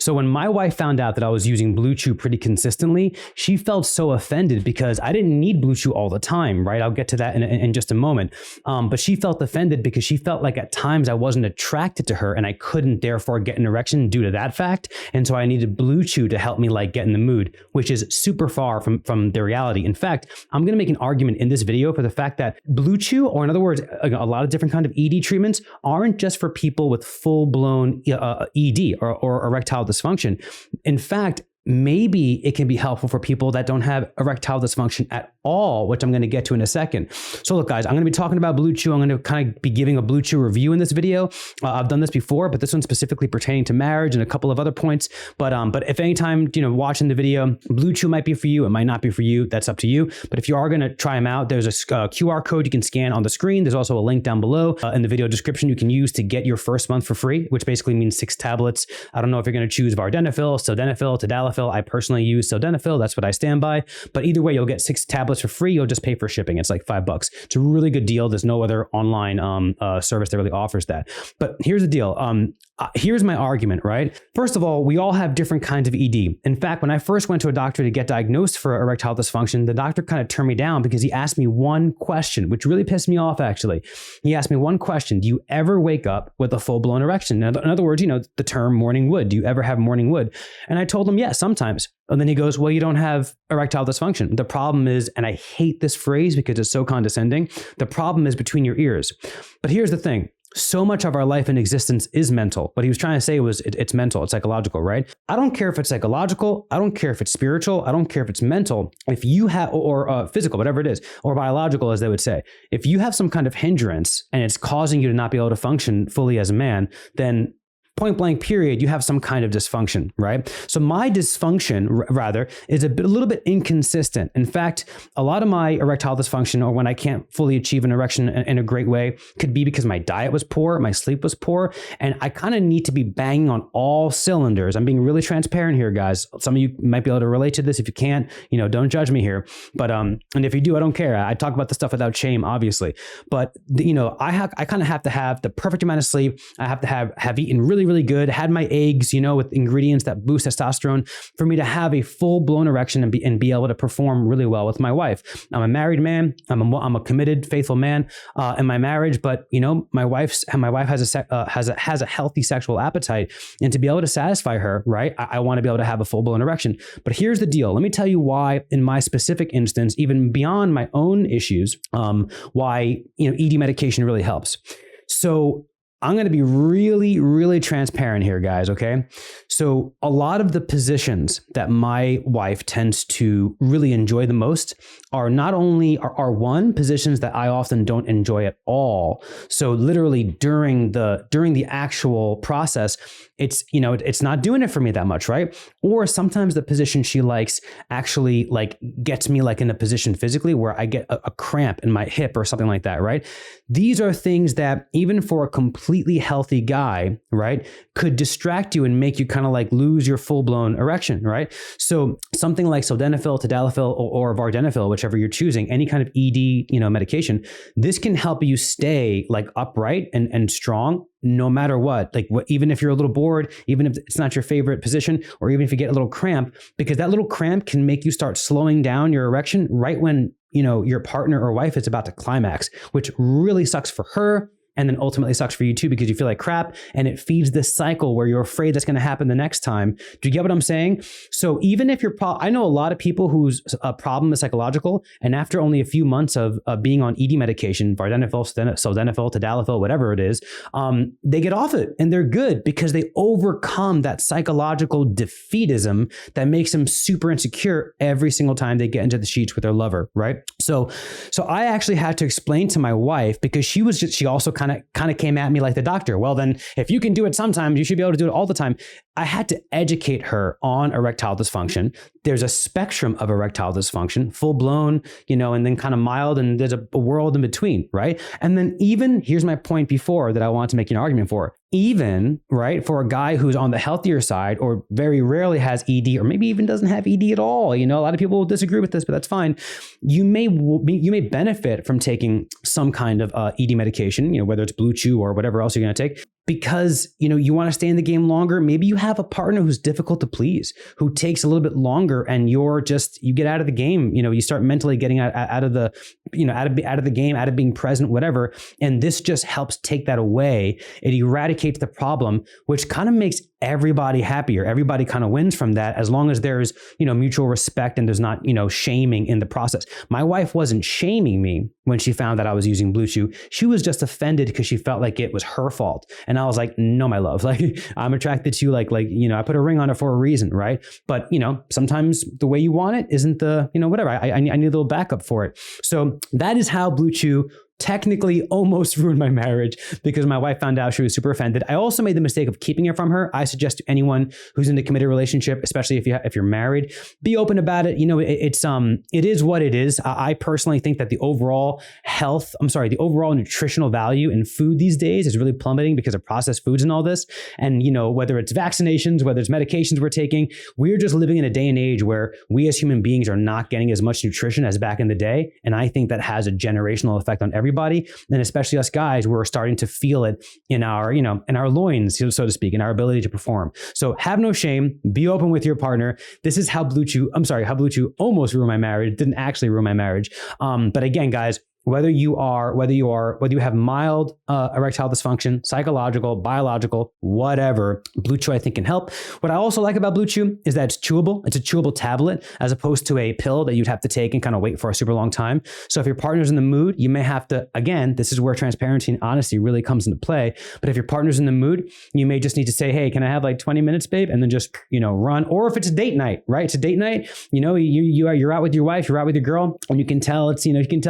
So when my wife found out that I was using BlueChew pretty consistently, she felt so offended because I didn't need BlueChew all the time, right? I'll get to that in just a moment. But she felt offended because she felt like at times I wasn't attracted to her and I couldn't therefore get an erection due to that fact. And so I needed BlueChew to help me like get in the mood, which is super far from the reality. In fact, I'm going to make an argument in this video for the fact that BlueChew, or in other words, a lot of different kind of ED treatments, aren't just for people with full-blown ED or erectile dysfunction. In fact, maybe it can be helpful for people that don't have erectile dysfunction at all, which I'm going to get to in a second. So look, guys, I'm going to be talking about BlueChew. I'm going to kind of be giving a BlueChew review in this video. I've done this before, but this one's specifically pertaining to marriage and a couple of other points. But if anytime, watching the video, BlueChew might be for you. It might not be for you. That's up to you. But if you are going to try them out, there's a QR code you can scan on the screen. There's also a link down below in the video description you can use to get your first month for free, which basically means 6 tablets. I don't know if you're going to choose sildenafil, tadalafil. I personally use sildenafil. That's what I stand by. But either way, you'll get 6 tablets for free. You'll just pay for shipping. It's like $5. It's a really good deal. There's no other online service that really offers that. But here's the deal. Here's my argument, right? First of all, we all have different kinds of ED. In fact, when I first went to a doctor to get diagnosed for erectile dysfunction, the doctor kind of turned me down because he asked me one question, which really pissed me off, actually. He asked me one question: do you ever wake up with a full-blown erection? In other words, the term morning wood. Do you ever have morning wood? And I told him, yes, sometimes. And then he goes, well, you don't have erectile dysfunction. The problem is, and I hate this phrase because it's so condescending, the problem is between your ears. But here's the thing. So much of our life and existence is mental. What he was trying to say was it's mental, it's psychological, right? I don't care if it's psychological. I don't care if it's spiritual. I don't care if it's mental. If you have, or physical, whatever it is, or biological, as they would say, if you have some kind of hindrance and it's causing you to not be able to function fully as a man, then point blank period, you have some kind of dysfunction, right? So my dysfunction, rather, is a little bit inconsistent. In fact, a lot of my erectile dysfunction, or when I can't fully achieve an erection in a great way, could be because my diet was poor, my sleep was poor, and I kind of need to be banging on all cylinders. I'm being really transparent here, guys. Some of you might be able to relate to this. If you can't, don't judge me here. But and if you do, I don't care. I talk about this stuff without shame, obviously. But I kind of have to have the perfect amount of sleep. I have to have eaten really good, had my eggs, with ingredients that boost testosterone for me to have a full-blown erection and be able to perform really well with my wife. I'm a married man. I'm a committed, faithful man in my marriage, but my wife has a healthy sexual appetite, and to be able to satisfy her, right? I want to be able to have a full-blown erection. But here's the deal. Let me tell you why, in my specific instance, even beyond my own issues, why ED medication really helps. So I'm going to be really transparent here, guys, okay? So a lot of the positions that my wife tends to really enjoy the most are not only are one, positions that I often don't enjoy at all. So literally during the actual process, it's not doing it for me that much, right? Or sometimes the position she likes actually gets me in a position physically where I get a cramp in my hip or something like that, right? These are things that even for a completely healthy guy, right, could distract you and make you kind of lose your full-blown erection, right? So something like sildenafil, tadalafil, or vardenafil, whichever you're choosing, any kind of ED, medication, this can help you stay upright and strong no matter what, even if you're a little bored, even if it's not your favorite position, or even if you get a little cramp, because that little cramp can make you start slowing down your erection right when, your partner or wife is about to climax, which really sucks for her. And then ultimately sucks for you too, because you feel like crap, and it feeds this cycle where you're afraid that's going to happen the next time. Do you get what I'm saying? So even if I know a lot of people whose problem is psychological, and after only a few months of being on ED medication, vardenafil, sildenafil, tadalafil, whatever it is, they get off it and they're good because they overcome that psychological defeatism that makes them super insecure every single time they get into the sheets with their lover, right? So I actually had to explain to my wife, because she also kind of came at me like the doctor. Well, then if you can do it sometimes, you should be able to do it all the time. I had to educate her on erectile dysfunction. There's a spectrum of erectile dysfunction, full blown, and then kind of mild, and there's a world in between, right? And then even, here's my point before that I want to make an argument for. Even, right, for a guy who's on the healthier side, or very rarely has ED, or maybe even doesn't have ED at all. A lot of people will disagree with this, but that's fine. You may benefit from taking some kind of ED medication, whether it's BlueChew or whatever else you're going to take. because, you want to stay in the game longer. Maybe you have a partner who's difficult to please, who takes a little bit longer, and you get out of the game. You start mentally getting out of the, out of the game, out of being present, whatever. And this just helps take that away. It eradicates the problem, which kind of makes everybody happier. Everybody kind of wins from that, as long as there's, mutual respect and there's not, shaming in the process. My wife wasn't shaming me when she found that I was using BlueChew. She was just offended because she felt like it was her fault. And I was like, no, my love, like, I'm attracted to you. Like, I put a ring on it for a reason, right? But, sometimes the way you want it isn't the, whatever. I need a little backup for it. So that is how BlueChew technically almost ruined my marriage, because my wife found out. She was super offended. I also made the mistake of keeping it from her. I suggest to anyone who's in a committed relationship, especially if you're married, be open about it. It is what it is. I personally think that the overall nutritional value in food these days is really plummeting because of processed foods and all this. And, whether it's vaccinations, whether it's medications we're taking, we're just living in a day and age where we as human beings are not getting as much nutrition as back in the day. And I think that has a generational effect on everybody. And especially us guys, we're starting to feel it in our, in our loins, so to speak, in our ability to perform. So have no shame, be open with your partner. This is how BlueChew almost ruined my marriage. It didn't actually ruin my marriage. But again, guys, whether you have mild erectile dysfunction, psychological, biological, whatever, BlueChew I think can help. What I also like about BlueChew is that it's chewable. It's a chewable tablet as opposed to a pill that you'd have to take and kind of wait for a super long time. So if your partner's in the mood, you may have to, again, this is where transparency and honesty really comes into play. But if your partner's in the mood, you may just need to say, hey, can I have like 20 minutes, babe? And then just, run. Or if it's a date night, right? It's a date night, you're out with your wife, you're out with your girl, and you can tell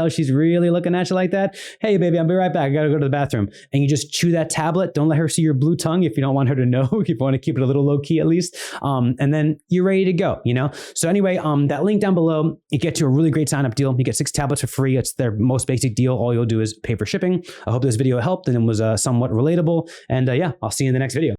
she's really looking at you like that. Hey, baby, I'll be right back. I got to go to the bathroom. And you just chew that tablet. Don't let her see your blue tongue if you don't want her to know, if you want to keep it a little low key at least. And then you're ready to go, So anyway, that link down below, it gets you a really great sign up deal. You get 6 tablets for free. It's their most basic deal. All you'll do is pay for shipping. I hope this video helped and it was somewhat relatable. And I'll see you in the next video.